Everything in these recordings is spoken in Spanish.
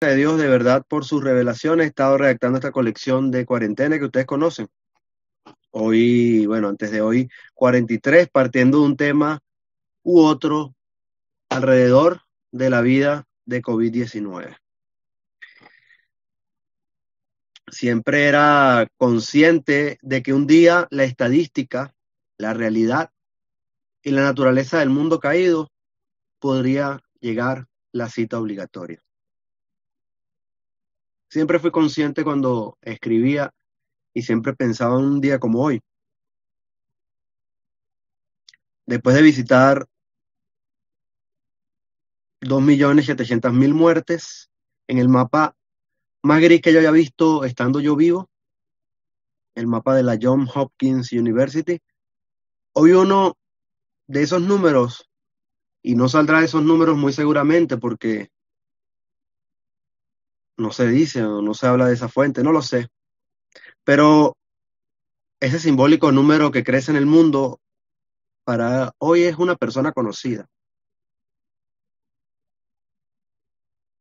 De Dios, de verdad, por sus revelaciones, he estado redactando esta colección de cuarentena que ustedes conocen. Hoy, bueno, antes de hoy, 43, partiendo de un tema u otro alrededor de la vida de COVID-19. Siempre era consciente de que un día la estadística, la realidad y la naturaleza del mundo caído podría llegar la cita obligatoria. Siempre fui consciente cuando escribía y siempre pensaba en un día como hoy. Después de visitar 2.700.000 muertes en el mapa más gris que yo había visto estando yo vivo, el mapa de la Johns Hopkins University. Hoy uno de esos números, y no saldrá de esos números muy seguramente porque no se dice o no se habla de esa fuente, no lo sé, pero ese simbólico número que crece en el mundo para hoy es una persona conocida.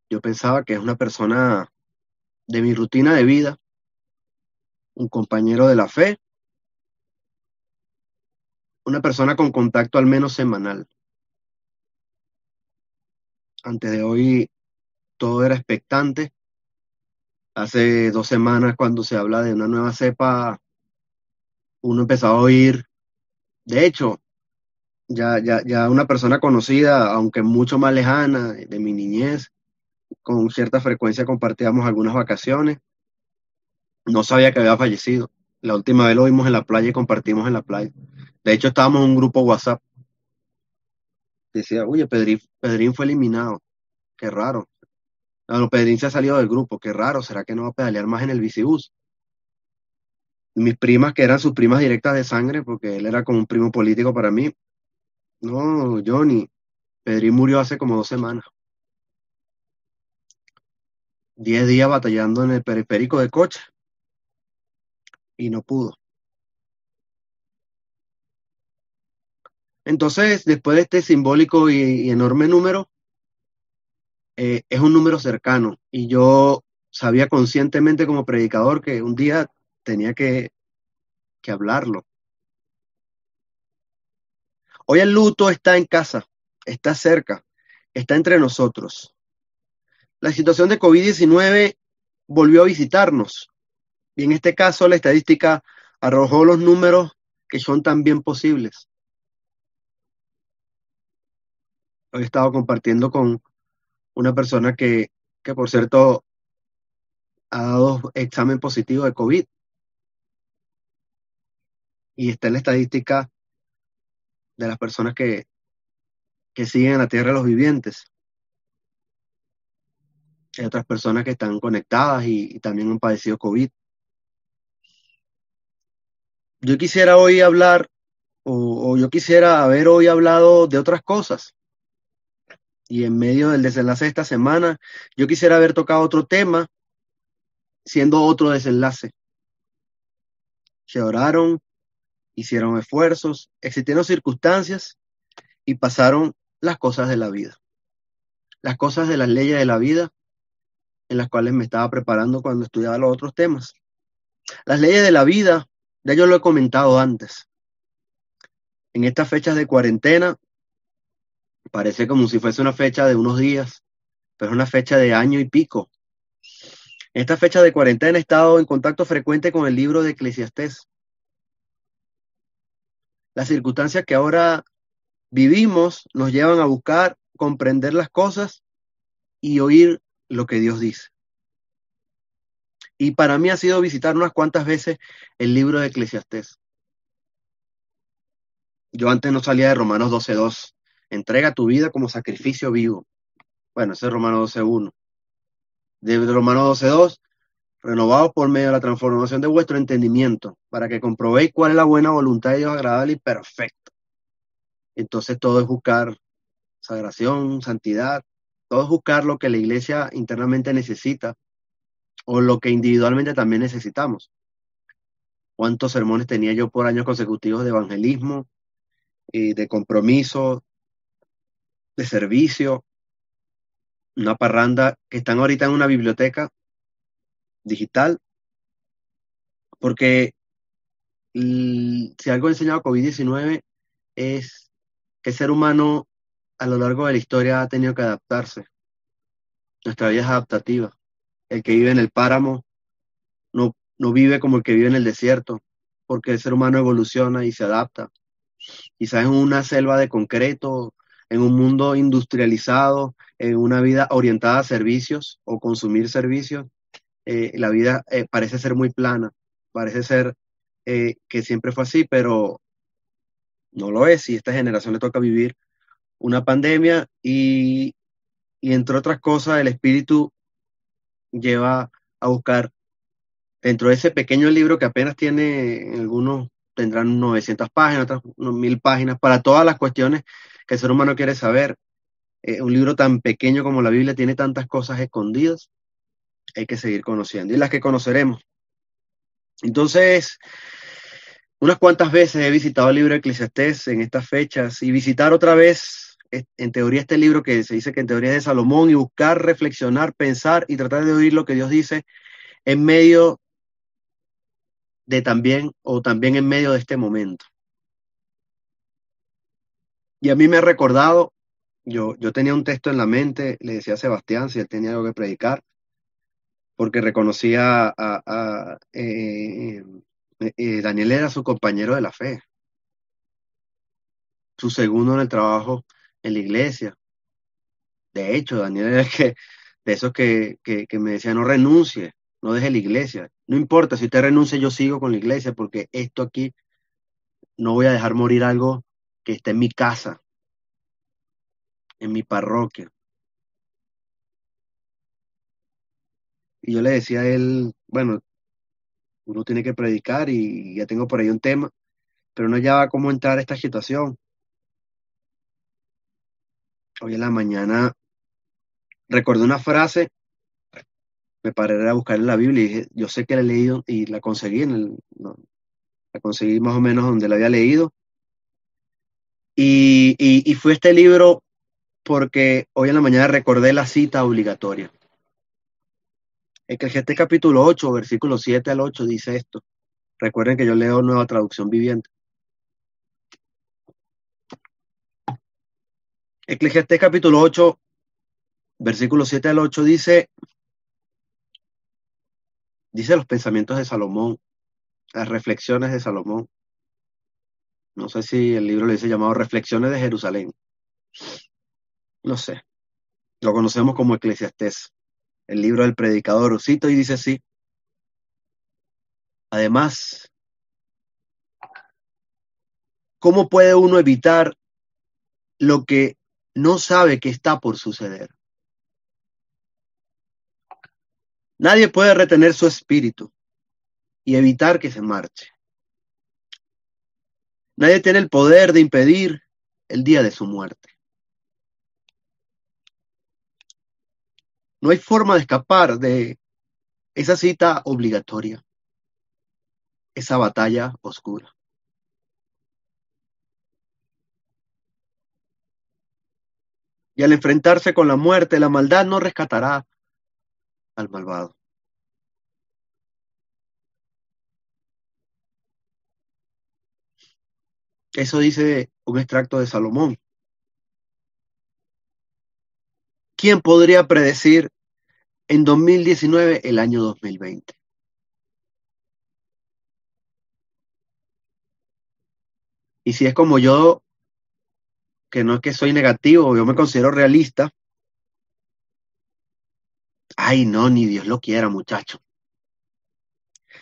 Yo pensaba que es una persona de mi rutina de vida, un compañero de la fe, una persona con contacto al menos semanal. Antes de hoy todo era expectante. Hace 2 semanas, cuando se habla de una nueva cepa, uno empezaba a oír, de hecho, ya una persona conocida, aunque mucho más lejana, de mi niñez, con cierta frecuencia compartíamos algunas vacaciones, no sabía que había fallecido. La última vez lo vimos en la playa y compartimos en la playa. De hecho, estábamos en un grupo WhatsApp. Decía, oye, Pedrín fue eliminado. Qué raro. No, Pedrín se ha salido del grupo. Qué raro. ¿Será que no va a pedalear más en el bicibús? Mis primas, que eran sus primas directas de sangre, porque él era como un primo político para mí. No, Johnny, Pedrín murió hace como 2 semanas. 10 días batallando en el periférico de coche y no pudo. Entonces, después de este simbólico y enorme número, es un número cercano. Y yo sabía conscientemente como predicador que un día tenía que hablarlo. Hoy el luto está en casa, está cerca, está entre nosotros. La situación de COVID-19 volvió a visitarnos. Y en este caso, la estadística arrojó los números que son también posibles. Hoy he estado compartiendo con una persona que por cierto, ha dado examen positivo de COVID y está en la estadística de las personas que siguen en la tierra de los vivientes. Hay otras personas que están conectadas y también han padecido COVID. Yo quisiera hoy hablar, o yo quisiera haber hoy hablado de otras cosas. Y en medio del desenlace de esta semana, yo quisiera haber tocado otro tema, siendo otro desenlace. Se oraron, hicieron esfuerzos, existieron circunstancias y pasaron las cosas de la vida. Las cosas de las leyes de la vida en las cuales me estaba preparando cuando estudiaba los otros temas. Las leyes de la vida, ya yo lo he comentado antes. En estas fechas de cuarentena, parece como si fuese una fecha de unos días, pero es una fecha de año y pico. En esta fecha de cuarentena he estado en contacto frecuente con el libro de Eclesiastés. Las circunstancias que ahora vivimos nos llevan a buscar comprender las cosas y oír lo que Dios dice. Y para mí ha sido visitar unas cuantas veces el libro de Eclesiastés. Yo antes no salía de Romanos 12:2. Entrega tu vida como sacrificio vivo. Bueno, ese es Romanos 12:1. De Romanos 12:2, renovados por medio de la transformación de vuestro entendimiento, para que comprobéis cuál es la buena voluntad de Dios agradable y perfecta. Entonces todo es buscar sagración, santidad, todo es buscar lo que la iglesia internamente necesita o lo que individualmente también necesitamos. ¿Cuántos sermones tenía yo por años consecutivos de evangelismo y de compromiso, de servicio? una parranda que están ahorita en una biblioteca digital, porque si algo ha enseñado COVID-19 es que el ser humano a lo largo de la historia ha tenido que adaptarse. Nuestra vida es adaptativa. El que vive en el páramo no vive como el que vive en el desierto, porque el ser humano evoluciona y se adapta. Quizás en una selva de concreto, en un mundo industrializado, en una vida orientada a servicios o consumir servicios, la vida parece ser muy plana, parece ser que siempre fue así, pero no lo es, y a esta generación le toca vivir una pandemia y entre otras cosas el espíritu lleva a buscar dentro de ese pequeño libro que apenas tiene, algunos tendrán 900 páginas, otras 1000 páginas, para todas las cuestiones que el ser humano quiere saber. Un libro tan pequeño como la Biblia tiene tantas cosas escondidas, hay que seguir conociendo y las que conoceremos. Entonces, unas cuantas veces he visitado el libro de Eclesiastés en estas fechas y visitar otra vez, en teoría, este libro que se dice que en teoría es de Salomón, y buscar, reflexionar, pensar y tratar de oír lo que Dios dice en medio de también, o también en medio de este momento. Y a mí me ha recordado, yo tenía un texto en la mente, le decía a Sebastián si él tenía algo que predicar, porque reconocía Daniel era su compañero de la fe, su segundo en el trabajo en la iglesia. De hecho, Daniel era el que, de esos que me decía, no renuncie, no deje la iglesia. No importa, si usted renuncia, yo sigo con la iglesia, porque esto aquí no voy a dejar morir algo que está en mi casa, en mi parroquia. Y yo le decía a él, bueno, uno tiene que predicar y ya tengo por ahí un tema, pero no hallaba cómo entrar a esta situación. Hoy en la mañana recordé una frase, me paré a buscar en la Biblia y dije, yo sé que la he leído y la conseguí la conseguí más o menos donde la había leído. Y fue este libro porque hoy en la mañana recordé la cita obligatoria. Eclesiastés capítulo 8, versículo 7 al 8 dice esto. Recuerden que yo leo Nueva Traducción Viviente. Eclesiastés capítulo 8, versículo 7 al 8 dice los pensamientos de Salomón, las reflexiones de Salomón. No sé si el libro le dice llamado Reflexiones de Jerusalén. No sé. Lo conocemos como Eclesiastés, el libro del predicador. Cito y dice así. Además, ¿cómo puede uno evitar lo que no sabe que está por suceder? Nadie puede retener su espíritu y evitar que se marche. Nadie tiene el poder de impedir el día de su muerte. No hay forma de escapar de esa cita obligatoria, esa batalla oscura. Y al enfrentarse con la muerte, la maldad no rescatará al malvado. Eso dice un extracto de Salomón. ¿Quién podría predecir en 2019 el año 2020? Y si es como yo, que no es que soy negativo, yo me considero realista, ay no, ni Dios lo quiera, muchacho.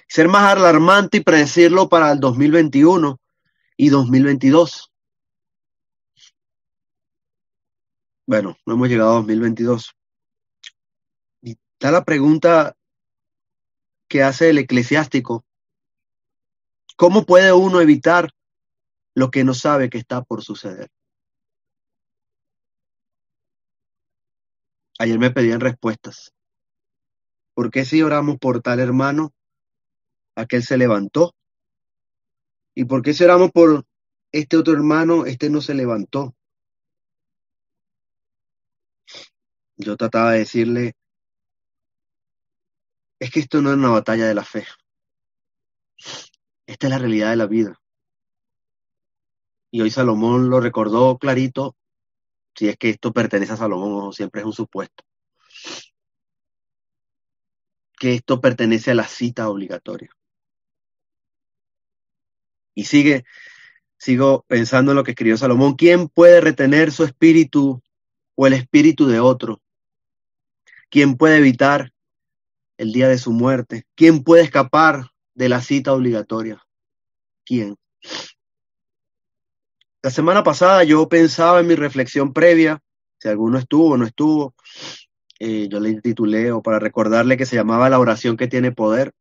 Ser más alarmante y predecirlo para el 2021 y 2022. Bueno, no hemos llegado a 2022. Y está la pregunta que hace el eclesiástico. ¿Cómo puede uno evitar lo que no sabe que está por suceder? Ayer me pedían respuestas. ¿Por qué si oramos por tal hermano, aquel se levantó? ¿Y por qué si oramos por este otro hermano, este no se levantó? yo trataba de decirle, es que esto no es una batalla de la fe, esta es la realidad de la vida. Y hoy Salomón lo recordó clarito, si es que esto pertenece a Salomón, o siempre es un supuesto, que esto pertenece a la cita obligatoria. Y sigo pensando en lo que escribió Salomón. ¿Quién puede retener su espíritu o el espíritu de otro? ¿Quién puede evitar el día de su muerte? ¿Quién puede escapar de la cita obligatoria? ¿Quién? La semana pasada yo pensaba en mi reflexión previa, si alguno estuvo o no estuvo, yo le titulé o para recordarle que se llamaba La oración que tiene poder.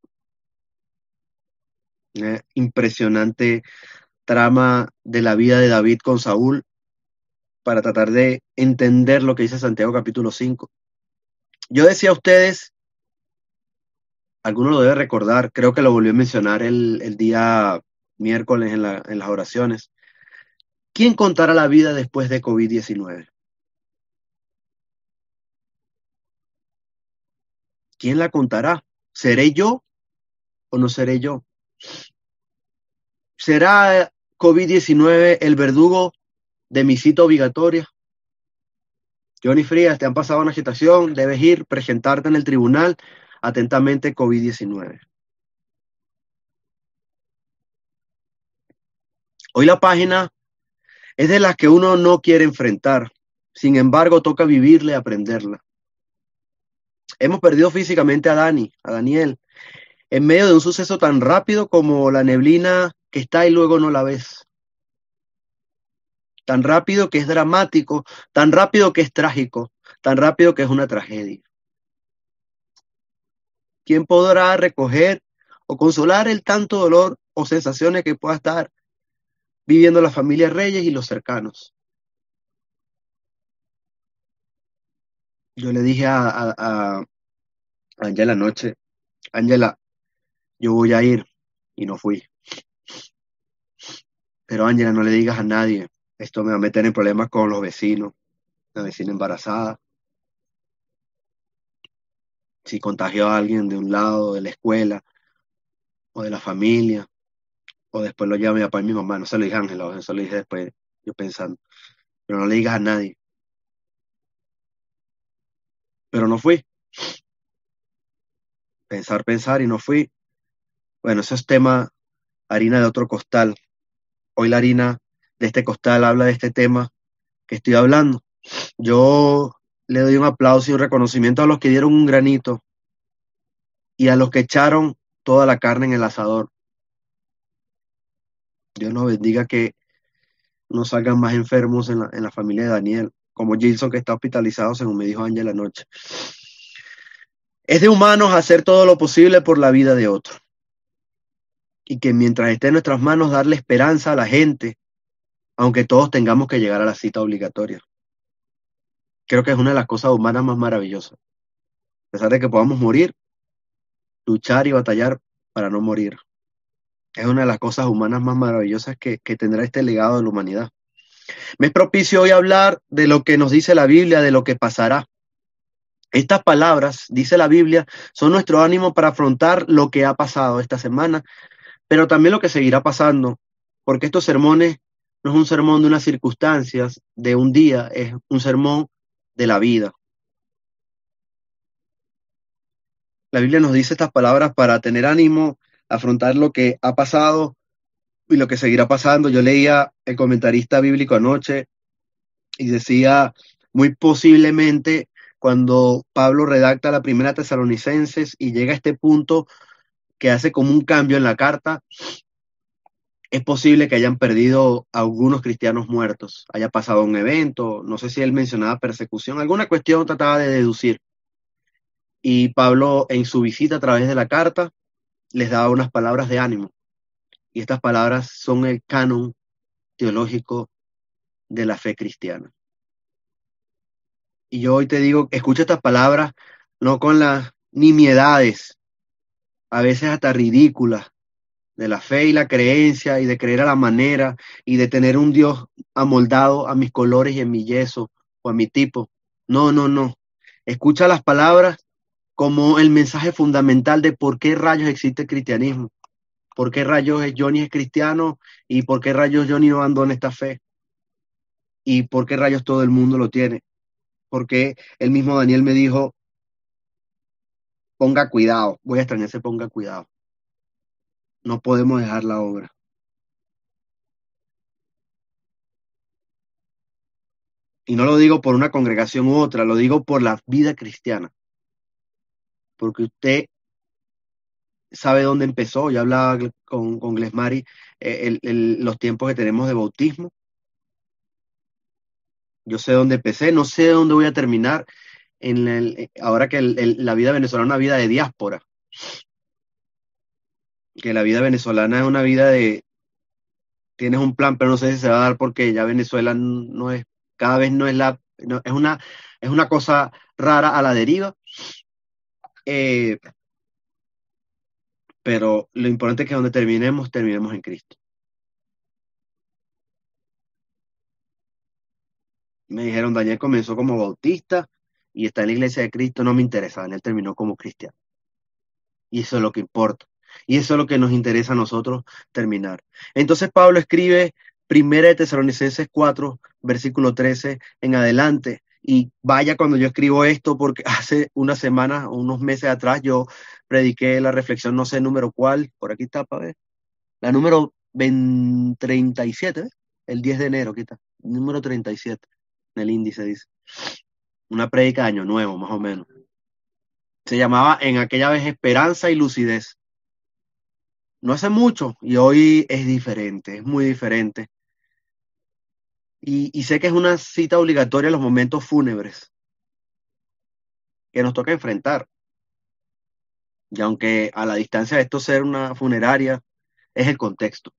Una impresionante trama de la vida de David con Saúl para tratar de entender lo que dice Santiago capítulo 5. Yo decía a ustedes, alguno lo debe recordar, creo que lo volvió a mencionar el día miércoles en las oraciones. ¿Quién contará la vida después de COVID-19? ¿Quién la contará? ¿Seré yo o no seré yo? ¿Será COVID-19 el verdugo de mi cita obligatoria? Johnny Frías, te han pasado una agitación, debes ir, presentarte en el tribunal, atentamente COVID-19. Hoy la página es de las que uno no quiere enfrentar, sin embargo toca vivirla y aprenderla. Hemos perdido físicamente a Daniel, en medio de un suceso tan rápido como la neblina que está y luego no la ves. Tan rápido que es dramático, tan rápido que es trágico, tan rápido que es una tragedia. ¿Quién podrá recoger o consolar el tanto dolor o sensaciones que pueda estar viviendo la familia Reyes y los cercanos? Yo le dije a Ángela anoche, Ángela, yo voy a ir y no fui. Pero Ángela, no le digas a nadie, esto me va a meter en problemas con los vecinos, la vecina embarazada, si contagió a alguien de un lado, de la escuela o de la familia, o después lo llama mi papá y mi mamá, no se lo dije a Ángela, eso lo dije después, yo pensando, pero no le digas a nadie. Pero no fui, pensar y no fui. Bueno, eso es tema harina de otro costal. Hoy la harina de este costal habla de este tema que estoy hablando. Yo le doy un aplauso y un reconocimiento a los que dieron un granito y a los que echaron toda la carne en el asador. Dios nos bendiga que no salgan más enfermos en la familia de Daniel, como Gilson que está hospitalizado, según me dijo Ángel anoche. Es de humanos hacer todo lo posible por la vida de otro. Y que mientras esté en nuestras manos darle esperanza a la gente, aunque todos tengamos que llegar a la cita obligatoria. Creo que es una de las cosas humanas más maravillosas. A pesar de que podamos morir, luchar y batallar para no morir. Es una de las cosas humanas más maravillosas que tendrá este legado de la humanidad. Me es propicio hoy hablar de lo que nos dice la Biblia, de lo que pasará. Estas palabras, dice la Biblia, son nuestro ánimo para afrontar lo que ha pasado esta semana, pero también lo que seguirá pasando, porque estos sermones no es un sermón de unas circunstancias, de un día, es un sermón de la vida. La Biblia nos dice estas palabras para tener ánimo, afrontar lo que ha pasado y lo que seguirá pasando. Yo leía el comentarista bíblico anoche y decía, muy posiblemente cuando Pablo redacta la primera Tesalonicenses y llega a este punto que hace como un cambio en la carta, es posible que hayan perdido a algunos cristianos muertos, haya pasado un evento, no sé si él mencionaba persecución, alguna cuestión trataba de deducir. Y Pablo en su visita a través de la carta les daba unas palabras de ánimo. Y estas palabras son el canon teológico de la fe cristiana. Y yo hoy te digo, escucha estas palabras no con las nimiedades, a veces hasta ridículas, de la fe y la creencia y de creer a la manera y de tener un Dios amoldado a mis colores y en mi yeso o a mi tipo. No, no, no. Escucha las palabras como el mensaje fundamental de por qué rayos existe el cristianismo, por qué rayos Johnny es cristiano y por qué rayos Johnny no abandona esta fe y por qué rayos todo el mundo lo tiene. Porque el mismo Daniel me dijo, ponga cuidado, voy a extrañar ese ponga cuidado, no podemos dejar la obra. Y no lo digo por una congregación u otra, lo digo por la vida cristiana, porque usted sabe dónde empezó. Yo hablaba con Glesmari los tiempos que tenemos de bautismo. Yo sé dónde empecé, no sé dónde voy a terminar. Ahora que la vida venezolana es una vida de diáspora, que la vida venezolana es una vida de, tienes un plan, pero no sé si se va a dar porque ya Venezuela no es, cada vez no es es una cosa rara a la deriva. Eh, pero lo importante es que donde terminemos, terminemos en Cristo. Me dijeron, Daniel comenzó como bautista y está en la iglesia de Cristo, no me interesa, Daniel terminó como cristiano. Y eso es lo que importa. Y eso es lo que nos interesa a nosotros terminar. Entonces Pablo escribe Primera de Tesalonicenses 4, versículo 13 en adelante. Y vaya cuando yo escribo esto, porque hace unas semanas, unos meses atrás, yo prediqué la reflexión, no sé número cuál, por aquí está, para ver, la número 37, ¿ves? El 10 de enero, aquí está, número 37, en el índice dice. Una prédica de Año Nuevo, más o menos. Se llamaba en aquella vez Esperanza y Lucidez. No hace mucho y hoy es diferente, es muy diferente. Y sé que es una cita obligatoria en los momentos fúnebres que nos toca enfrentar. Y aunque a la distancia de esto ser una funeraria, es el contexto.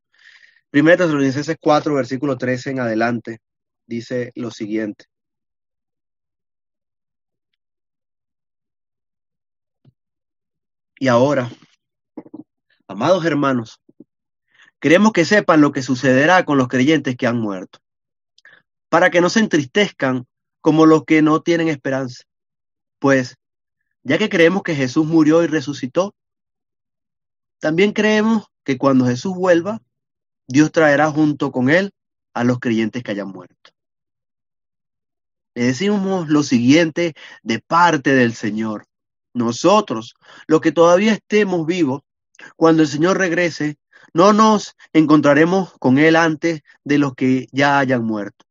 Primera Tesalonicenses 4, versículo 13 en adelante, dice lo siguiente. Y ahora, amados hermanos, queremos que sepan lo que sucederá con los creyentes que han muerto, para que no se entristezcan como los que no tienen esperanza. Pues, ya que creemos que Jesús murió y resucitó, también creemos que cuando Jesús vuelva, Dios traerá junto con él a los creyentes que hayan muerto. Le decimos lo siguiente de parte del Señor. Nosotros, los que todavía estemos vivos, cuando el Señor regrese, no nos encontraremos con Él antes de los que ya hayan muerto.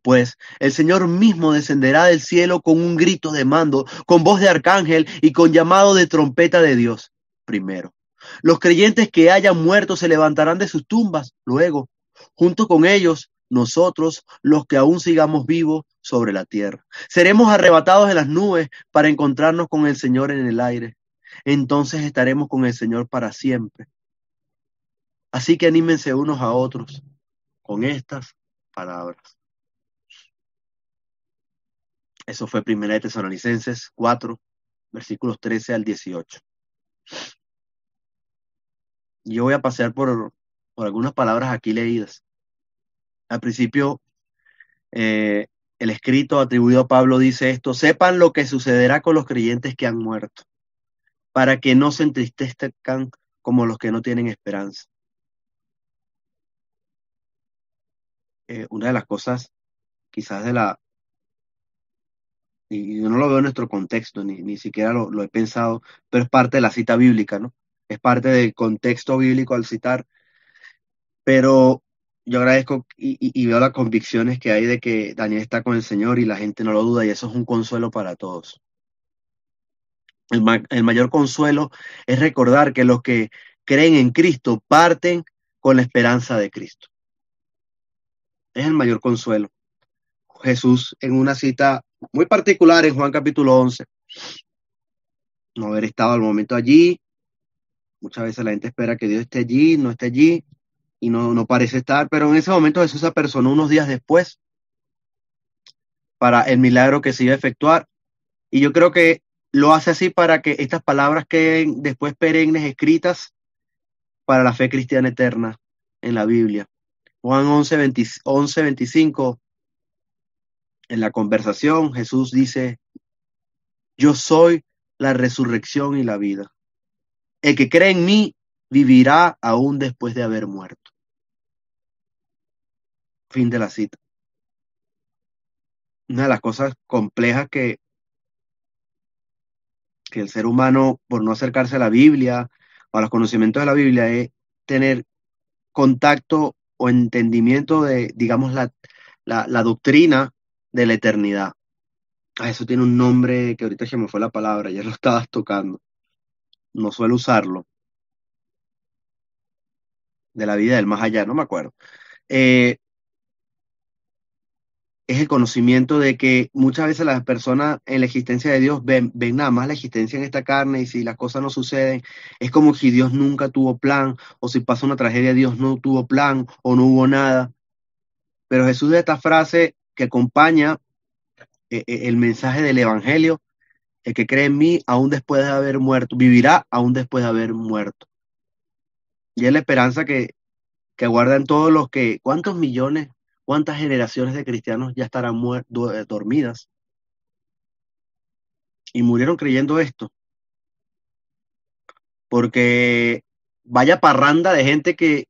Pues el Señor mismo descenderá del cielo con un grito de mando, con voz de arcángel y con llamado de trompeta de Dios. Primero, los creyentes que hayan muerto se levantarán de sus tumbas. Luego, junto con ellos, nosotros, los que aún sigamos vivos sobre la tierra, seremos arrebatados en las nubes para encontrarnos con el Señor en el aire. Entonces estaremos con el Señor para siempre. Así que anímense unos a otros con estas palabras. Eso fue Primera de Tesalonicenses 4, versículos 13 al 18. Yo voy a pasar por algunas palabras aquí leídas. Al principio, el escrito atribuido a Pablo dice esto: sepan lo que sucederá con los creyentes que han muerto, para que no se entristezcan como los que no tienen esperanza. Una de las cosas, quizás y yo no lo veo en nuestro contexto, ni siquiera lo he pensado, pero es parte de la cita bíblica, ¿no? Es parte del contexto bíblico al citar, pero yo agradezco y veo las convicciones que hay de que Daniel está con el Señor y la gente no lo duda, y eso es un consuelo para todos. El mayor consuelo es recordar que los que creen en Cristo parten con la esperanza de Cristo. Es el mayor consuelo. Jesús, en una cita muy particular en Juan capítulo 11, no haber estado al momento allí. Muchas veces la gente espera que Dios esté allí, no esté allí, y no parece estar, pero en ese momento Jesús se apersonó unos días después para el milagro que se iba a efectuar. Y yo creo que lo hace así para que estas palabras queden después perennes, escritas para la fe cristiana eterna en la Biblia. Juan 11, 25, en la conversación, Jesús dice Yo soy la resurrección y la vida. El que cree en mí vivirá aún después de haber muerto. Fin de la cita. Una de las cosas complejas que el ser humano, por no acercarse a la Biblia o a los conocimientos de la Biblia, es tener contacto o entendimiento de, digamos, la doctrina de la eternidad. Eso tiene un nombre que ahorita se me fue la palabra, ya lo estabas tocando. No suelo usarlo. De la vida del más allá, no me acuerdo. Eh, es el conocimiento de que muchas veces las personas en la existencia de Dios ven nada más la existencia en esta carne, y si las cosas no suceden, es como si Dios nunca tuvo plan, o si pasa una tragedia, Dios no tuvo plan o no hubo nada. Pero Jesús, de esta frase que acompaña el mensaje del Evangelio: el que cree en mí, aún después de haber muerto, vivirá aún después de haber muerto. Y es la esperanza que guardan todos los que, ¿cuántos millones, cuántas generaciones de cristianos ya estarán dormidas y murieron creyendo esto? Porque vaya parranda de gente que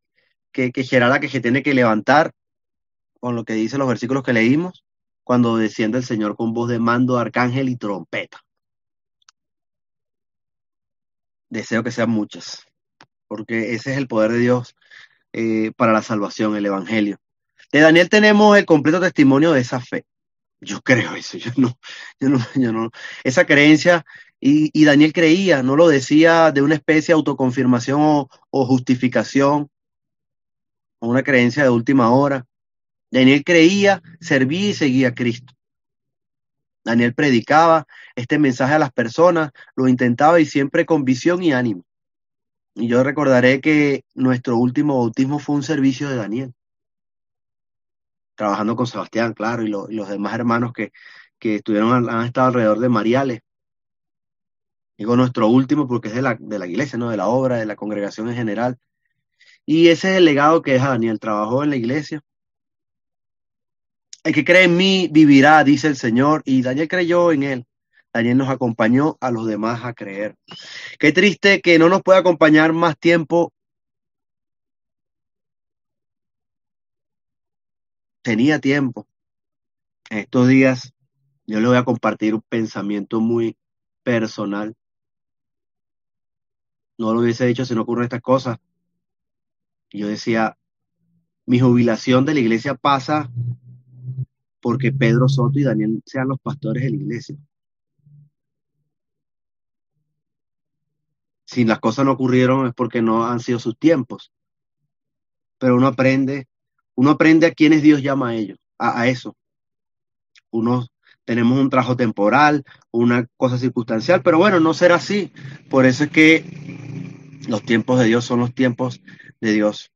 será la que se tiene que levantar, con lo que dicen los versículos que leímos, cuando desciende el Señor con voz de mando, arcángel y trompeta. Deseo que sean muchas, porque ese es el poder de Dios para la salvación, el Evangelio. De Daniel tenemos el completo testimonio de esa fe. Yo creo eso, yo no. Esa creencia, y Daniel creía, no lo decía de una especie de autoconfirmación o justificación, o una creencia de última hora. Daniel creía, servía y seguía a Cristo. Daniel predicaba este mensaje a las personas, lo intentaba y siempre con visión y ánimo. Y yo recordaré que nuestro último bautismo fue un servicio de Daniel, trabajando con Sebastián, claro, y los demás hermanos que estuvieron, han estado alrededor de Mariales. Digo nuestro último porque es de la iglesia, ¿no? De la obra, de la congregación en general. Y ese es el legado que deja Daniel. Trabajó en la iglesia. El que cree en mí vivirá, dice el Señor. Y Daniel creyó en él. Daniel nos acompañó a los demás a creer. Qué triste que no nos pueda acompañar más tiempo. Tenía tiempo. En estos días yo le voy a compartir un pensamiento muy personal. No lo hubiese dicho si no ocurren estas cosas. Yo decía, mi jubilación de la iglesia pasa porque Pedro Soto y Daniel sean los pastores de la iglesia. Si las cosas no ocurrieron es porque no han sido sus tiempos. Pero uno aprende a quienes Dios llama a ellos, a eso. Uno tenemos un trabajo temporal, una cosa circunstancial, pero bueno, no será así. Por eso es que los tiempos de Dios son los tiempos de Dios.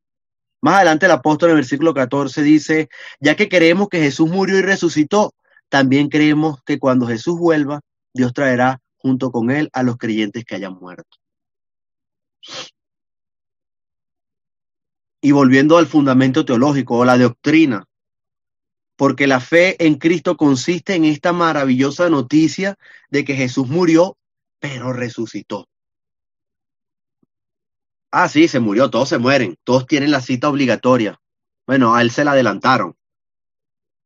Más adelante el apóstol en el versículo 14 dice, ya que creemos que Jesús murió y resucitó, también creemos que cuando Jesús vuelva, Dios traerá junto con él a los creyentes que hayan muerto. Y volviendo al fundamento teológico o la doctrina, porque la fe en Cristo consiste en esta maravillosa noticia de que Jesús murió, pero resucitó. Ah, sí, se murió, todos se mueren, todos tienen la cita obligatoria. Bueno, a él se la adelantaron,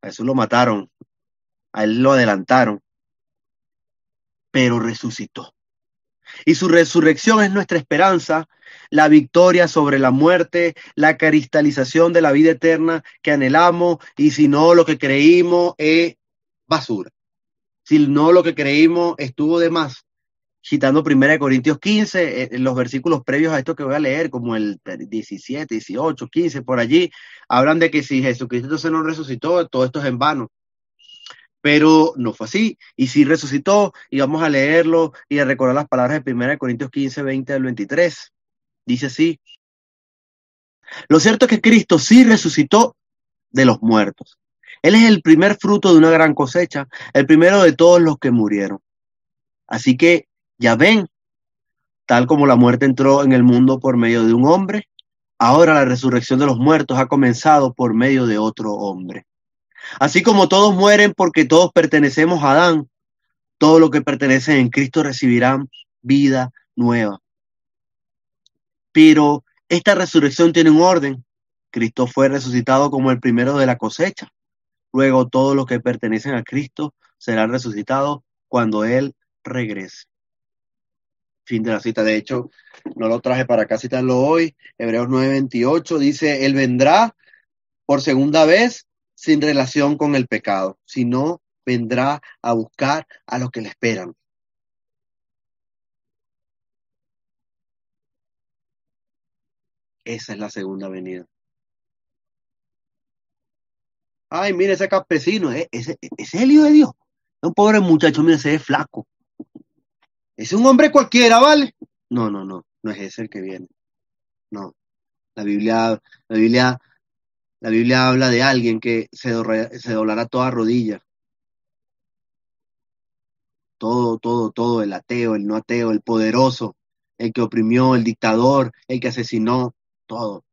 a Jesús lo mataron, a él lo adelantaron, pero resucitó. Y su resurrección es nuestra esperanza, la victoria sobre la muerte, la cristalización de la vida eterna que anhelamos, y si no, lo que creímos es basura. Si no, lo que creímos estuvo de más. Citando 1 Corintios 15, los versículos previos a esto que voy a leer, como el 17, 18, 15, por allí, hablan de que si Jesucristo se nos resucitó, todo esto es en vano. Pero no fue así, y sí resucitó, y vamos a leerlo y a recordar las palabras de 1 Corintios 15, 20 al 23. Dice así: lo cierto es que Cristo sí resucitó de los muertos. Él es el primer fruto de una gran cosecha, el primero de todos los que murieron. Así que, ya ven, tal como la muerte entró en el mundo por medio de un hombre, ahora la resurrección de los muertos ha comenzado por medio de otro hombre. Así como todos mueren porque todos pertenecemos a Adán, Todo lo que pertenece en Cristo recibirán vida nueva. Pero esta resurrección tiene un orden. Cristo fue resucitado como el primero de la cosecha. Luego todos los que pertenecen a Cristo serán resucitados cuando Él regrese. Fin de la cita. De hecho, no lo traje para acá citarlo hoy. Hebreos 9:28 dice, Él vendrá por segunda vez sin relación con el pecado, sino vendrá a buscar a los que le esperan. Esa es la segunda venida. Ay, mire ese campesino, ese es el hijo de Dios. Es un pobre muchacho, mire, ese es flaco. Es un hombre cualquiera, ¿vale? No, no es ese el que viene. No. La Biblia, la Biblia, la Biblia habla de alguien que se doblará toda rodilla. Todo, el ateo, el no ateo, el poderoso, el que oprimió, el dictador, el que asesinó, todo.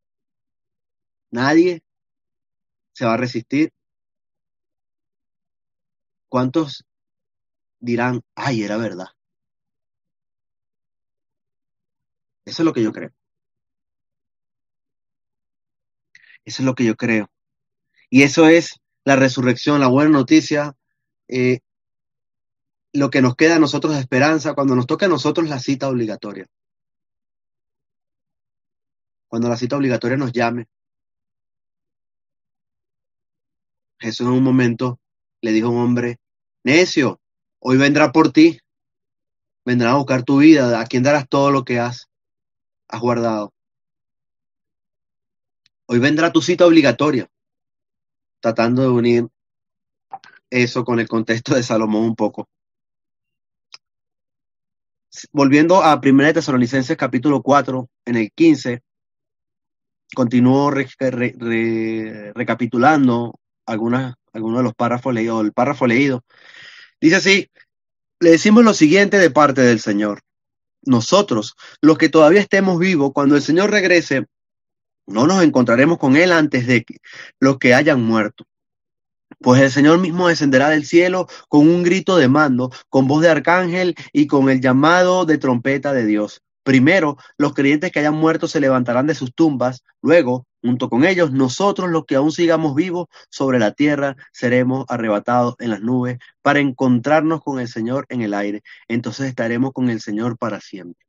Nadie se va a resistir. ¿Cuántos dirán, ay, era verdad? Eso es lo que yo creo. Eso es lo que yo creo. Y eso es la resurrección, la buena noticia, eh, lo que nos queda a nosotros de esperanza cuando nos toca a nosotros la cita obligatoria. Cuando la cita obligatoria nos llame, Jesús en un momento le dijo a un hombre, necio, hoy vendrá por ti, vendrá a buscar tu vida, a quien darás todo lo que has guardado. Hoy vendrá tu cita obligatoria, tratando de unir eso con el contexto de Salomón un poco. Volviendo a 1 Tesalonicenses capítulo 4, en el 15, continúo recapitulando algunos de los párrafos leídos, el párrafo leído. Dice así, le decimos lo siguiente de parte del Señor. Nosotros, los que todavía estemos vivos, cuando el Señor regrese, no nos encontraremos con Él antes de que los que hayan muerto. Pues el Señor mismo descenderá del cielo con un grito de mando, con voz de arcángel y con el llamado de trompeta de Dios. Primero, los creyentes que hayan muerto se levantarán de sus tumbas. Luego, junto con ellos, nosotros los que aún sigamos vivos sobre la tierra, seremos arrebatados en las nubes para encontrarnos con el Señor en el aire. Entonces estaremos con el Señor para siempre.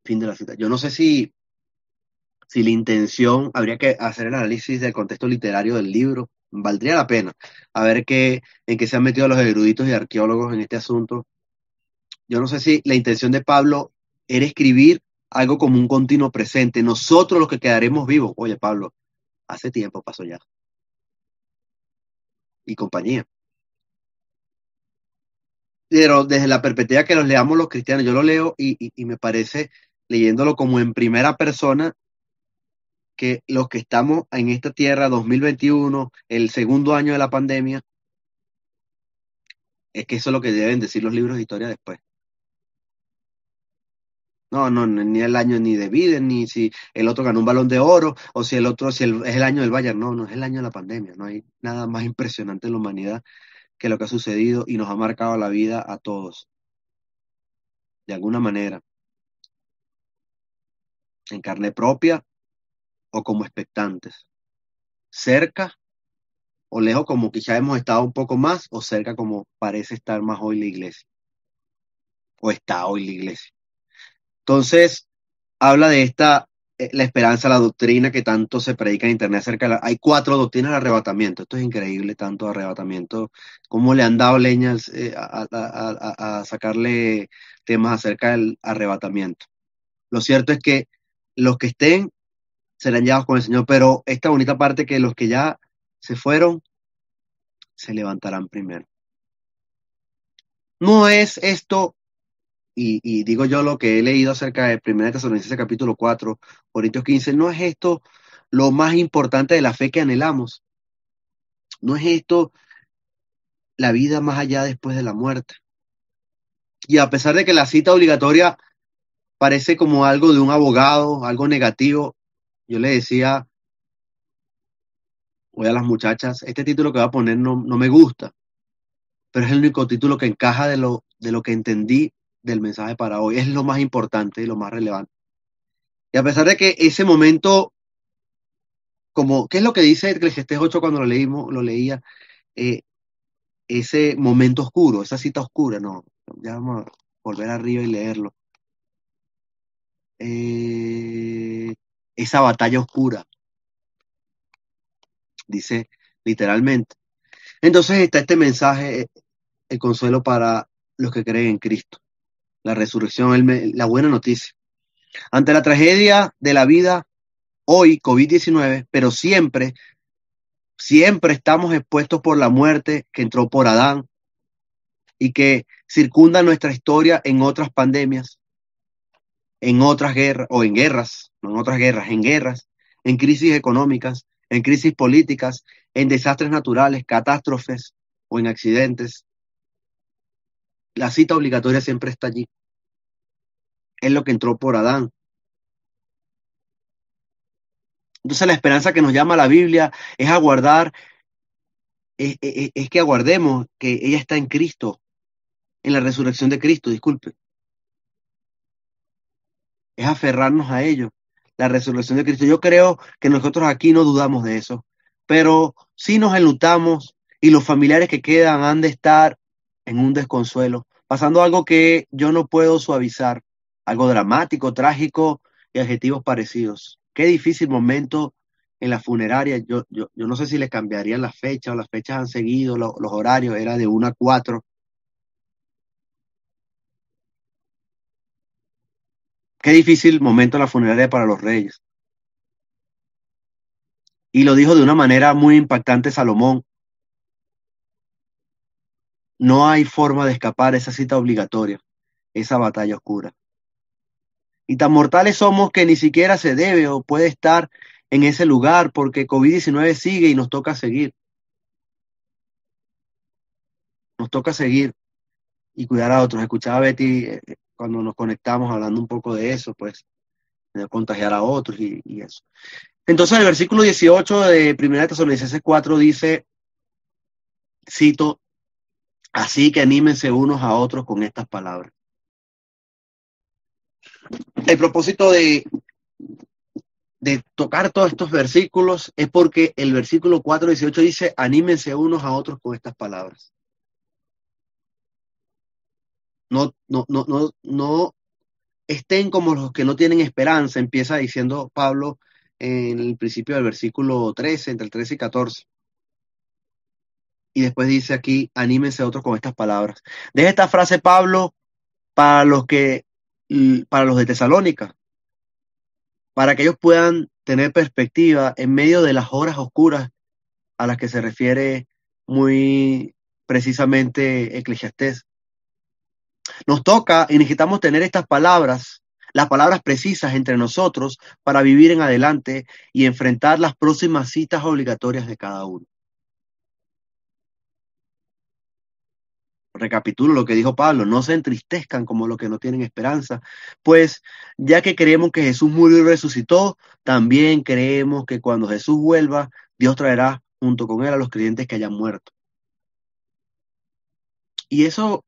Fin de la cita. Yo no sé si la intención, habría que hacer el análisis del contexto literario del libro, valdría la pena, a ver en qué se han metido los eruditos y arqueólogos en este asunto. Yo no sé si la intención de Pablo era escribir algo como un continuo presente, nosotros los que quedaremos vivos. Oye, Pablo, hace tiempo pasó ya, y compañía. Pero desde la perspectiva que los leamos los cristianos, yo lo leo y me parece, leyéndolo como en primera persona, que los que estamos en esta tierra 2021, el segundo año de la pandemia, es que eso es lo que deben decir los libros de historia después. No, ni el año ni de Biden, ni si el otro ganó un Balón de Oro, o si es el año del Bayern. No, es el año de la pandemia. No hay nada más impresionante en la humanidad que lo que ha sucedido y nos ha marcado la vida a todos, de alguna manera, en carne propia o como expectantes, cerca o lejos como quizá hemos estado un poco más, o cerca como parece estar más hoy la iglesia, o está hoy la iglesia. Entonces, habla de la esperanza, la doctrina que tanto se predica en internet acerca hay 4 doctrinas del arrebatamiento. Esto es increíble, tanto arrebatamiento, cómo le han dado leñas a sacarle temas acerca del arrebatamiento. Lo cierto es que los que estén serán llevados con el Señor, pero esta bonita parte que los que ya se fueron se levantarán primero. No es esto, y digo yo lo que he leído acerca de 1 Tesalonicenses capítulo 4, Corintios 15, no es esto lo más importante de la fe que anhelamos. No es esto la vida más allá después de la muerte. Y a pesar de que la cita obligatoria parece como algo de un abogado, algo negativo, yo le decía Hoy a las muchachas, este título que voy a poner no me gusta, pero es el único título que encaja de lo que entendí del mensaje para hoy. Es lo más importante y lo más relevante. Y a pesar de que ese momento, como, ¿qué es lo que dice Eclesiastés 8 cuando lo leía? Eh, ese momento oscuro, esa cita oscura, no, ya vamos a volver arriba y leerlo. Eh, esa batalla oscura, dice literalmente. Entonces está este mensaje, el consuelo para los que creen en Cristo, la resurrección, la buena noticia. Ante la tragedia de la vida, hoy, COVID-19, pero siempre estamos expuestos por la muerte que entró por Adán y que circunda nuestra historia en otras pandemias, en otras guerras, o en guerras, no en otras guerras, en guerras, en crisis económicas, en crisis políticas, en desastres naturales, catástrofes o en accidentes. La cita obligatoria siempre está allí. Es lo que entró por Adán. Entonces la esperanza que nos llama la Biblia es aguardar, es que aguardemos que ella está en Cristo, en la resurrección de Cristo, disculpe. Es aferrarnos a ello, la resurrección de Cristo. Yo creo que nosotros aquí no dudamos de eso, pero sí nos enlutamos y los familiares que quedan han de estar en un desconsuelo, pasando algo que yo no puedo suavizar, algo dramático, trágico y adjetivos parecidos. Qué difícil momento en la funeraria. Yo no sé si les cambiarían la fecha o las fechas han seguido, los horarios, era de 1 a 4. Qué difícil momento en la funeraria para los reyes. Y lo dijo de una manera muy impactante Salomón. No hay forma de escapar esa cita obligatoria, esa batalla oscura. Y tan mortales somos que ni siquiera se debe o puede estar en ese lugar porque COVID-19 sigue y nos toca seguir. Nos toca seguir y cuidar a otros. Escuchaba a Betty cuando nos conectamos hablando un poco de eso, pues, de contagiar a otros y eso. Entonces el versículo 18 de 1 Tesalonicenses 4 dice, cito, así que anímense unos a otros con estas palabras. El propósito de tocar todos estos versículos es porque el versículo 4:18 dice, anímense unos a otros con estas palabras. No estén como los que no tienen esperanza, empieza diciendo Pablo en el principio del versículo 13, entre el 13 y 14. Y después dice aquí, anímense a otros con estas palabras. Deja esta frase Pablo para para los de Tesalónica, para que ellos puedan tener perspectiva en medio de las horas oscuras a las que se refiere muy precisamente Eclesiastés. Nos toca y necesitamos tener estas palabras, las palabras precisas entre nosotros para vivir en adelante y enfrentar las próximas citas obligatorias de cada uno. Recapitulo lo que dijo Pablo, no se entristezcan como los que no tienen esperanza, pues ya que creemos que Jesús murió y resucitó, también creemos que cuando Jesús vuelva, Dios traerá junto con él a los creyentes que hayan muerto. Y eso,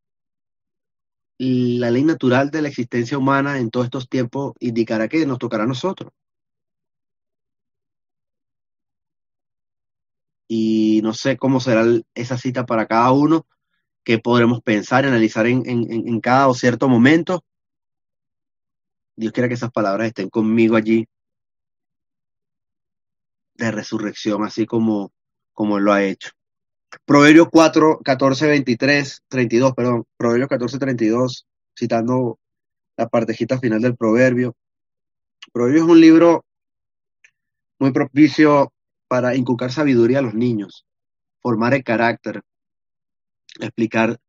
la ley natural de la existencia humana en todos estos tiempos indicará que nos tocará a nosotros. Y no sé cómo será esa cita para cada uno, que podremos pensar y analizar en cada o cierto momento. Dios quiera que esas palabras estén conmigo allí de resurrección, así como Él lo ha hecho. Proverbios 4, 14, 23, 32, perdón, Proverbios 14, 32, citando la partecita final del proverbio. Proverbios es un libro muy propicio para inculcar sabiduría a los niños, formar el carácter, explicar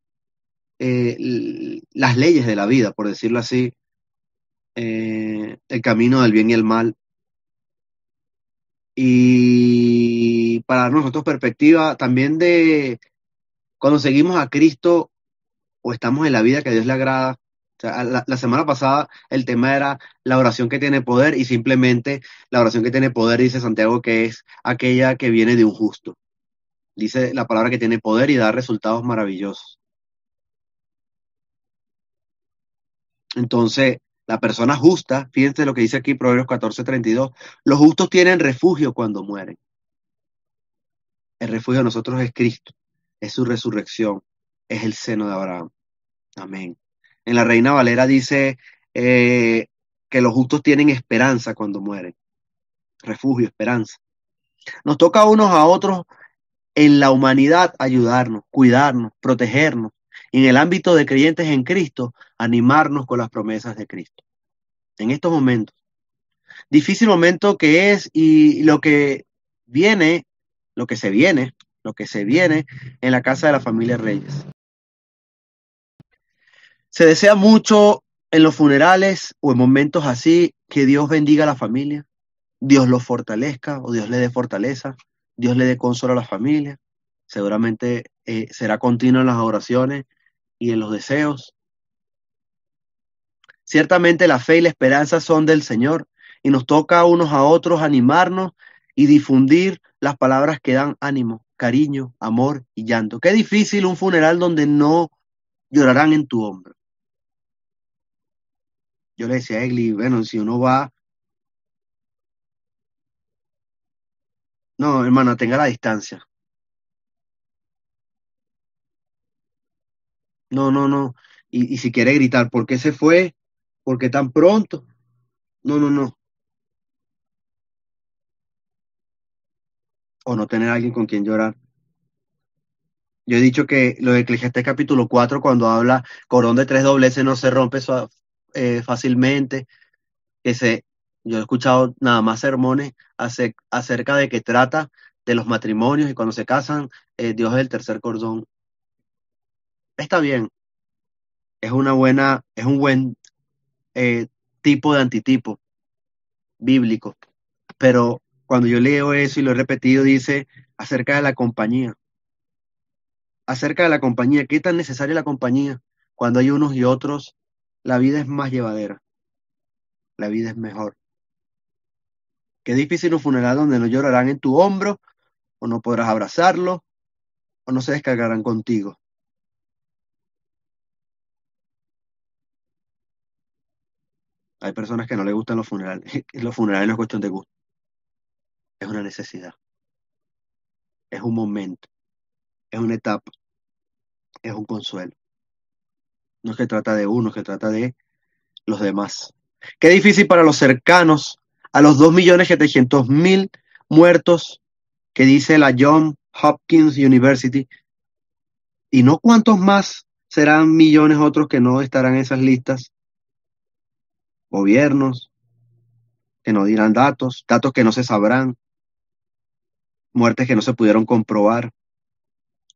las leyes de la vida, por decirlo así, el camino del bien y el mal. Y para nosotros perspectiva también de cuando seguimos a Cristo o estamos en la vida que a Dios le agrada, O sea, la semana pasada el tema era la oración que tiene poder y simplemente la oración que tiene poder dice Santiago que es aquella que viene de un justo. Dice la palabra que tiene poder y da resultados maravillosos. Entonces, la persona justa, fíjense lo que dice aquí Proverbios 14:32, los justos tienen refugio cuando mueren. El refugio de nosotros es Cristo, es su resurrección, es el seno de Abraham. Amén. En la Reina Valera dice eh, que los justos tienen esperanza cuando mueren. Refugio, esperanza. Nos toca unos a otros en la humanidad ayudarnos, cuidarnos, protegernos. Y en el ámbito de creyentes en Cristo, animarnos con las promesas de Cristo. En estos momentos. Difícil momento que es y viene, lo que se viene, lo que se viene en la casa de la familia Reyes. Se desea mucho en los funerales o en momentos así que Dios bendiga a la familia, Dios los fortalezca o Dios le dé fortaleza, Dios le dé consuelo a la familia. Seguramente será continuo en las oraciones y en los deseos. Ciertamente la fe y la esperanza son del Señor y nos toca a unos a otros animarnos y difundir las palabras que dan ánimo, cariño, amor y llanto. Qué difícil un funeral donde no llorarán en tu hombro. Yo le decía a Egli, bueno, si uno va, no, hermana, tenga la distancia. No, no, no. Y si quiere gritar, ¿por qué se fue? ¿Por qué tan pronto? No, no, no. O no tener a alguien con quien llorar. Yo he dicho que lo de Eclesiastés capítulo 4 cuando habla cordón de tres dobleces no se rompe fácilmente, que se, yo he escuchado nada más sermones acerca de que trata de los matrimonios y cuando se casan, Dios es el tercer cordón. Está bien, es un buen eh, tipo de antitipo bíblico, pero cuando yo leo eso y lo he repetido, dice acerca de la compañía, acerca de la compañía, ¿qué tan necesaria es la compañía? Cuando hay unos y otros, la vida es más llevadera, la vida es mejor. Qué difícil un funeral donde no llorarán en tu hombro, o no podrás abrazarlo, o no se descargarán contigo. Hay personas que no les gustan los funerales. Los funerales no es cuestión de gusto, es una necesidad, es un momento, es una etapa, es un consuelo. No es que trata de uno, es que trata de los demás. Qué difícil para los cercanos a los 2.700.000 muertos que dice la Johns Hopkins University, y no cuántos más serán millones otros que no estarán en esas listas, gobiernos que no dirán datos, datos que no se sabrán, muertes que no se pudieron comprobar,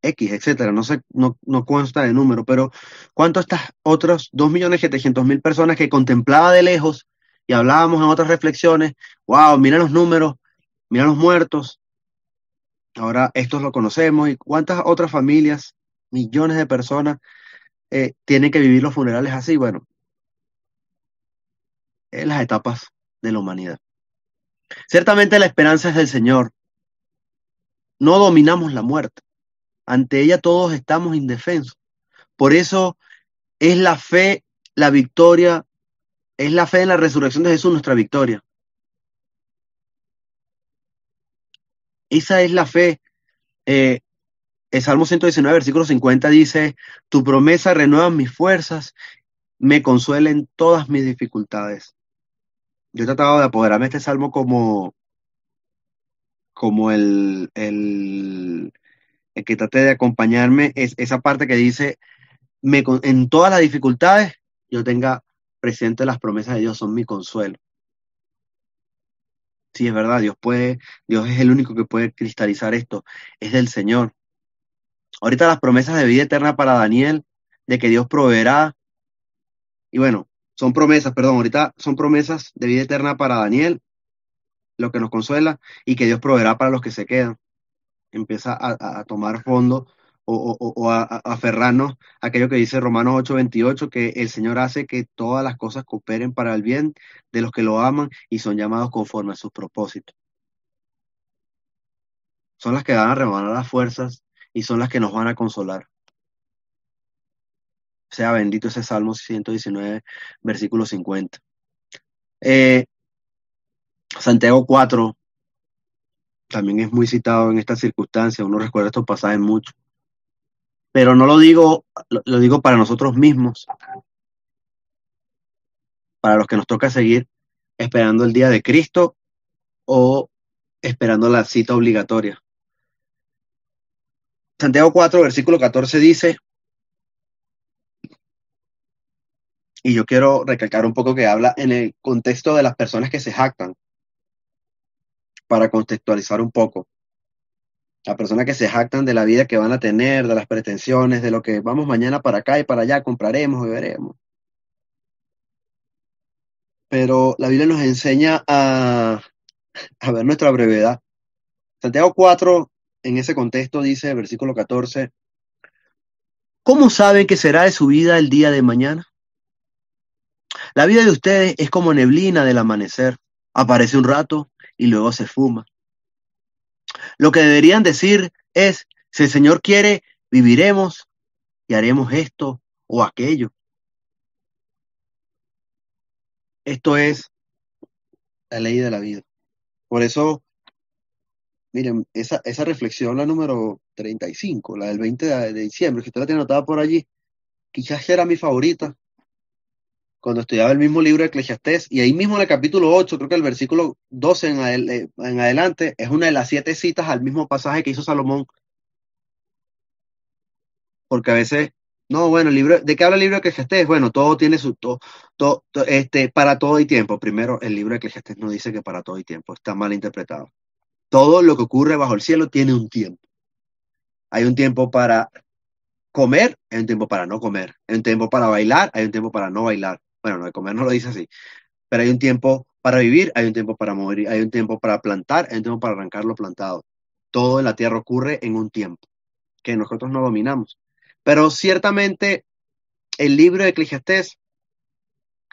X, etcétera, no sé, no consta de número, pero ¿cuánto estas otras 2.700.000 personas que contemplaba de lejos y hablábamos en otras reflexiones, wow, mira los números, mira los muertos, ahora estos lo conocemos, y cuántas otras familias, millones de personas tienen que vivir los funerales así, bueno, en las etapas de la humanidad. Ciertamente la esperanza es del Señor, no dominamos la muerte, ante ella todos estamos indefensos, por eso es la fe, la victoria. Es la fe en la resurrección de Jesús nuestra victoria. Esa es la fe. Eh, el Salmo 119, versículo 50 dice, tu promesa renueva mis fuerzas, me consuela en todas mis dificultades. Yo he tratado de apoderarme de este salmo como el que trate de acompañarme, es esa parte que dice, en todas las dificultades, yo tenga presente las promesas de Dios, son mi consuelo. Sí, es verdad, Dios es el único que puede cristalizar esto, es del Señor. Ahorita las promesas de vida eterna para Daniel, de que Dios proveerá, y bueno, son promesas, perdón, ahorita son promesas de vida eterna para Daniel, lo que nos consuela, y que Dios proveerá para los que se quedan. Empieza a tomar fondo o aferrarnos a aquello que dice Romanos 8:28, que el Señor hace que todas las cosas cooperen para el bien de los que lo aman y son llamados conforme a sus propósitos. Son las que van a renovar las fuerzas y son las que nos van a consolar. Sea bendito ese Salmo 119, versículo 50. Eh, Santiago 4 también es muy citado en esta circunstancia. Uno recuerda estos pasajes mucho. Pero no lo digo, lo digo para nosotros mismos, para los que nos toca seguir esperando el día de Cristo o esperando la cita obligatoria. Santiago 4, versículo 14 dice, y yo quiero recalcar un poco que habla en el contexto de las personas que se jactan, para contextualizar un poco. Las personas que se jactan de la vida que van a tener, de las pretensiones, de lo que vamos mañana para acá y para allá, compraremos, beberemos. Pero la Biblia nos enseña a ver nuestra brevedad. Santiago 4, en ese contexto, dice, versículo 14, ¿cómo saben que será de su vida el día de mañana? La vida de ustedes es como neblina del amanecer. Aparece un rato y luego se fuma. Lo que deberían decir es, si el Señor quiere, viviremos y haremos esto o aquello. Esto es la ley de la vida. Por eso, miren, esa reflexión, la número 35, la del 20 de diciembre, que usted la tiene anotada por allí, quizás era mi favorita cuando estudiaba el mismo libro de Eclesiastés, y ahí mismo en el capítulo 8, creo que el versículo 12 en adelante, es una de las 7 citas al mismo pasaje que hizo Salomón, porque a veces, no, bueno, el libro, ¿de qué habla el libro de Eclesiastés? Bueno, todo tiene para todo y tiempo. Primero, el libro de Eclesiastés no dice que para todo y tiempo, está mal interpretado. Todo lo que ocurre bajo el cielo tiene un tiempo. Hay un tiempo para comer, hay un tiempo para no comer, hay un tiempo para bailar, hay un tiempo para no bailar. Bueno, no de comer no lo dice así, pero hay un tiempo para vivir, hay un tiempo para morir, hay un tiempo para plantar, hay un tiempo para arrancar lo plantado. Todo en la tierra ocurre en un tiempo que nosotros no dominamos. Pero ciertamente el libro de Eclesiastés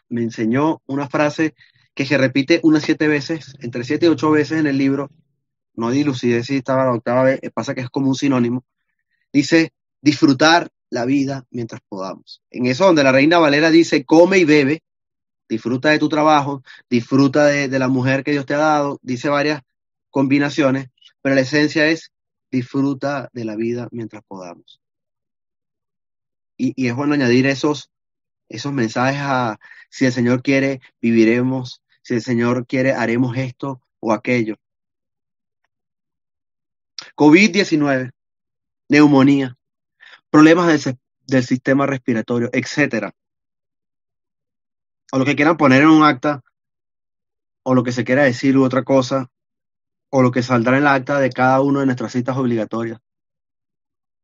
me enseñó una frase que se repite unas 7 veces, entre 7 y 8 veces en el libro. No dilucidé si estaba la octava vez, pasa que es como un sinónimo. Dice, disfrutar la vida mientras podamos. En eso donde la Reina Valera dice, come y bebe, disfruta de tu trabajo, disfruta de la mujer que Dios te ha dado, dice varias combinaciones, pero la esencia es disfruta de la vida mientras podamos. Y es bueno añadir esos mensajes a si el Señor quiere, viviremos, si el Señor quiere, haremos esto o aquello. COVID-19, neumonía, problemas del sistema respiratorio, etcétera. O lo que quieran poner en un acta, o lo que se quiera decir u otra cosa, o lo que saldrá en la acta de cada una de nuestras citas obligatorias,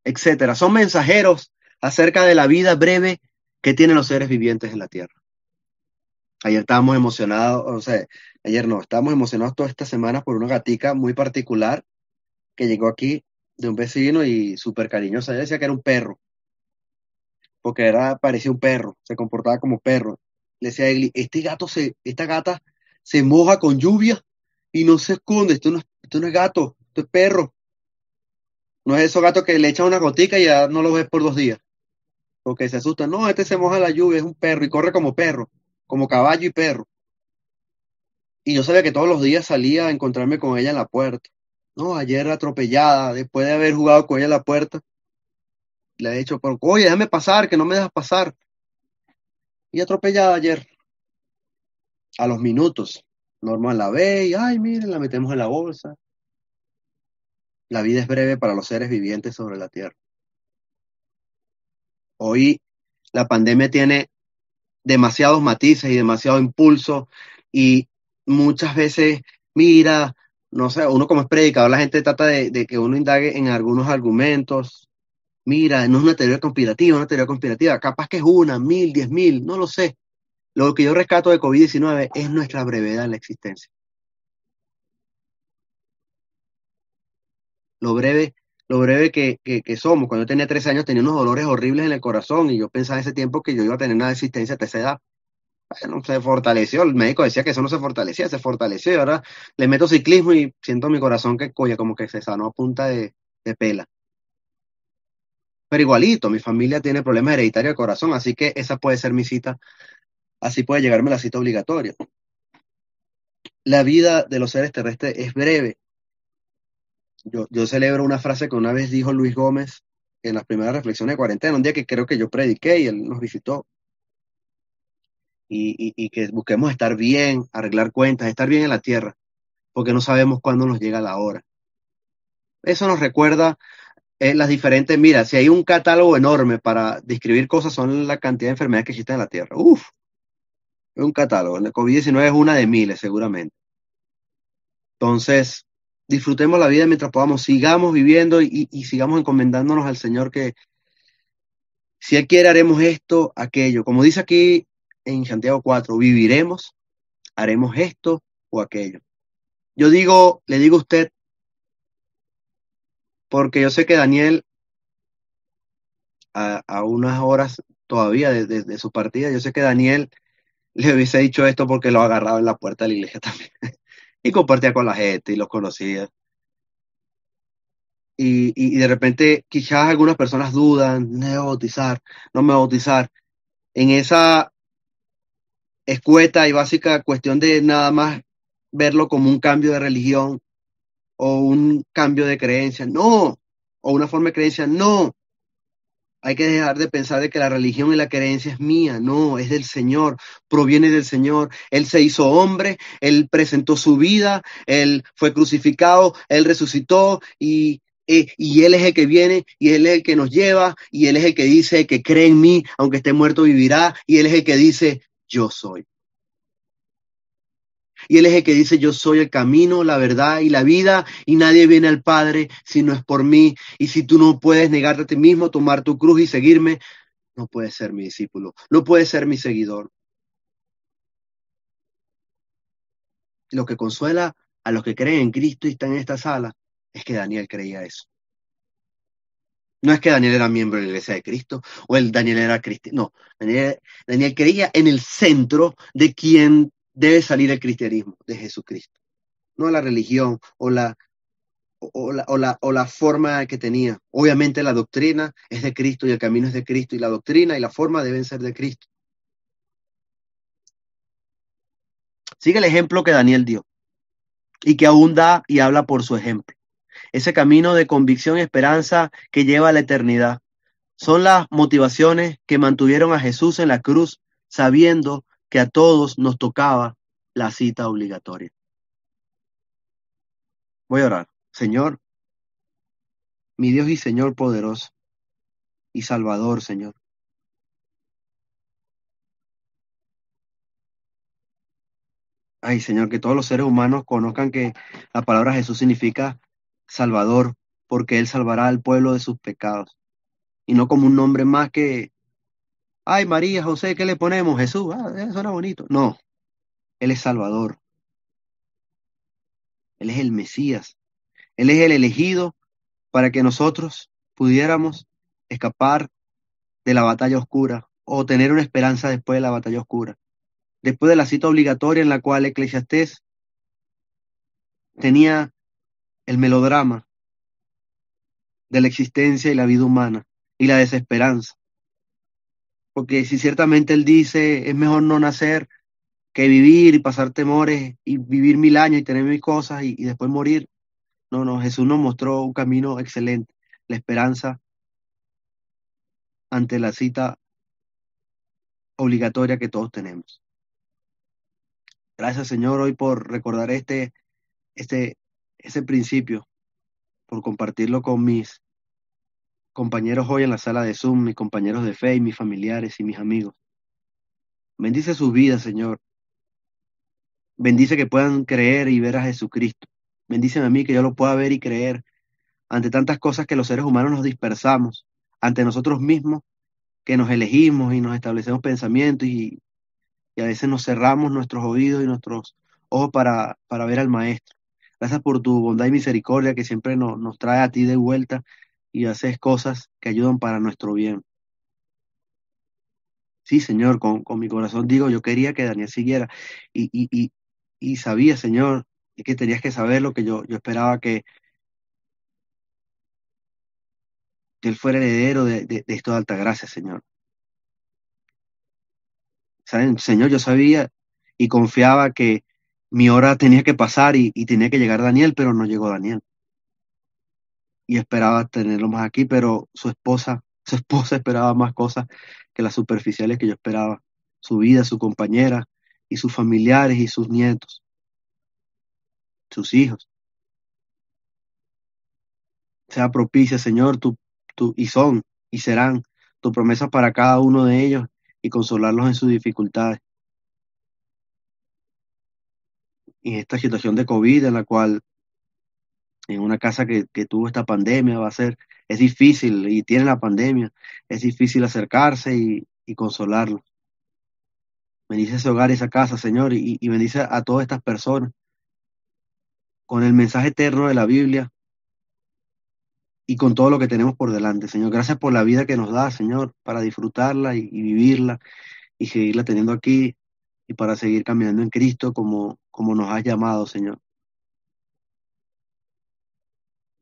etcétera. Son mensajeros acerca de la vida breve que tienen los seres vivientes en la tierra. Ayer estábamos emocionados, o sea, ayer no, estábamos emocionados toda esta semana por una gatica muy particular que llegó aquí de un vecino y súper cariñosa. Ella decía que era un perro, porque parecía un perro, se comportaba como perro. Le decía a Egli, esta gata se moja con lluvia y no se esconde, esto no es gato, esto es perro. No es esos gatos que le echan una gotica y ya no lo ves por 2 días, porque se asustan. No, este se moja en la lluvia, es un perro y corre como perro, como caballo y perro. Y yo sabía que todos los días salía a encontrarme con ella en la puerta. No, ayer atropellada, después de haber jugado con ella en la puerta, le he dicho, pero, oye, déjame pasar, que no me dejas pasar. Y atropellada ayer, a los minutos. Normal la ve y, ay, miren, la metemos en la bolsa. La vida es breve para los seres vivientes sobre la tierra. Hoy la pandemia tiene demasiados matices y demasiado impulso y muchas veces, mira, no sé, uno como es predicador, la gente trata de que uno indague en algunos argumentos. Mira, no es una teoría conspirativa, capaz que es 1, 1000, 10.000, no lo sé. Lo que yo rescato de COVID-19 es nuestra brevedad en la existencia. Lo breve lo breve que somos. Cuando yo tenía 13 años tenía unos dolores horribles en el corazón y yo pensaba en ese tiempo que yo iba a tener una existencia hasta esa edad. Bueno, se fortaleció, el médico decía que eso no se fortalecía, se fortaleció y ahora le meto ciclismo y siento mi corazón que, coño, como que se sanó a punta de pela. Pero igualito, mi familia tiene problemas hereditarios de corazón, así que esa puede ser mi cita, así puede llegarme la cita obligatoria. La vida de los seres terrestres es breve. Yo celebro una frase que una vez dijo Luis Gómez en las primeras reflexiones de cuarentena, un día que creo que yo prediqué y él nos visitó, y que busquemos estar bien, arreglar cuentas, estar bien en la tierra, porque no sabemos cuándo nos llega la hora. Eso nos recuerda las diferentes, mira, si hay un catálogo enorme para describir cosas, son la cantidad de enfermedades que existen en la tierra. Uf, es un catálogo. El COVID-19 es una de miles, seguramente. Entonces, disfrutemos la vida mientras podamos, sigamos viviendo y sigamos encomendándonos al Señor que si Él quiere haremos esto, aquello. Como dice aquí en Santiago 4, viviremos, haremos esto o aquello. Yo digo, le digo a usted, porque yo sé que Daniel, a unas horas todavía de su partida, yo sé que Daniel le hubiese dicho esto porque lo agarraba en la puerta de la iglesia también. Y compartía con la gente y los conocía. Y de repente quizás algunas personas dudan, ¿me voy a bautizar? ¿No me voy a bautizar? En esa escueta y básica cuestión de nada más verlo como un cambio de religión o un cambio de creencia, no, o una forma de creencia, no. Hay que dejar de pensar de que la religión y la creencia es mía, no, es del Señor, proviene del Señor. Él se hizo hombre, Él presentó su vida, Él fue crucificado, Él resucitó y Él es el que viene y Él es el que nos lleva y Él es el que dice que cree en mí, aunque esté muerto vivirá y Él es el que dice yo soy. Y Él es el que dice, yo soy el camino, la verdad y la vida, y nadie viene al Padre si no es por mí. Y si tú no puedes negarte a ti mismo, tomar tu cruz y seguirme, no puedes ser mi discípulo, no puedes ser mi seguidor. Lo que consuela a los que creen en Cristo y están en esta sala es que Daniel creía eso. No es que Daniel era miembro de la iglesia de Cristo o el Daniel era cristiano. No, Daniel creía en el centro de quien debe salir el cristianismo, de Jesucristo. No la religión o la forma que tenía. Obviamente la doctrina es de Cristo y el camino es de Cristo y la doctrina y la forma deben ser de Cristo. Sigue el ejemplo que Daniel dio y que aún da y habla por su ejemplo. Ese camino de convicción y esperanza que lleva a la eternidad. Son las motivaciones que mantuvieron a Jesús en la cruz sabiendo que a todos nos tocaba la cita obligatoria. Voy a orar. Señor, mi Dios y Señor poderoso y Salvador, Señor. Ay, Señor, que todos los seres humanos conozcan que la palabra Jesús significa Salvador, porque Él salvará al pueblo de sus pecados. Y no como un nombre más que, ay, María, José, ¿qué le ponemos? Jesús, eso suena bonito. No, Él es Salvador, Él es el Mesías, Él es el elegido para que nosotros pudiéramos escapar de la batalla oscura o tener una esperanza después de la batalla oscura. Después de la cita obligatoria en la cual Eclesiastés tenía el melodrama de la existencia y la vida humana y la desesperanza. Porque si ciertamente él dice, es mejor no nacer que vivir y pasar temores y vivir 1000 años y tener 1000 cosas y después morir. No, no, Jesús nos mostró un camino excelente, la esperanza ante la cita obligatoria que todos tenemos. Gracias, Señor, hoy por recordar este, ese principio, por compartirlo con mis compañeros hoy en la sala de Zoom, mis compañeros de fe y mis familiares y mis amigos. Bendice sus vidas, Señor. Bendice que puedan creer y ver a Jesucristo. Bendíceme a mí que yo lo pueda ver y creer ante tantas cosas que los seres humanos nos dispersamos, ante nosotros mismos que nos elegimos y nos establecemos pensamientos y a veces nos cerramos nuestros oídos y nuestros ojos para ver al Maestro. Gracias por tu bondad y misericordia que siempre nos trae a ti de vuelta y haces cosas que ayudan para nuestro bien. Sí, Señor, con mi corazón digo, yo quería que Daniel siguiera y, y, y, y sabía, Señor, y que tenías que saber lo que yo esperaba que él fuera heredero de esto de Altagracia, Señor. ¿Saben? Señor, yo sabía y confiaba que mi hora tenía que pasar y tenía que llegar Daniel, pero no llegó Daniel. Y esperaba tenerlo más aquí, pero su esposa esperaba más cosas que las superficiales que yo esperaba. Su vida, su compañera y sus familiares y sus nietos, sus hijos. Sea propicia, Señor, y son y serán tu promesa para cada uno de ellos y consolarlos en sus dificultades. Y en esta situación de COVID en la cual en una casa que tuvo esta pandemia es difícil y tiene la pandemia, es difícil acercarse y consolarlos. Bendice ese hogar y esa casa, Señor, y bendice a todas estas personas con el mensaje eterno de la Biblia y con todo lo que tenemos por delante, Señor. Gracias por la vida que nos da, Señor, para disfrutarla y vivirla y seguirla teniendo aquí y para seguir caminando en Cristo como nos has llamado, Señor.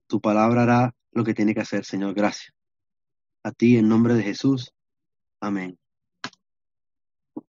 Tu palabra hará lo que tiene que hacer, Señor. Gracias. A ti, en nombre de Jesús. Amén.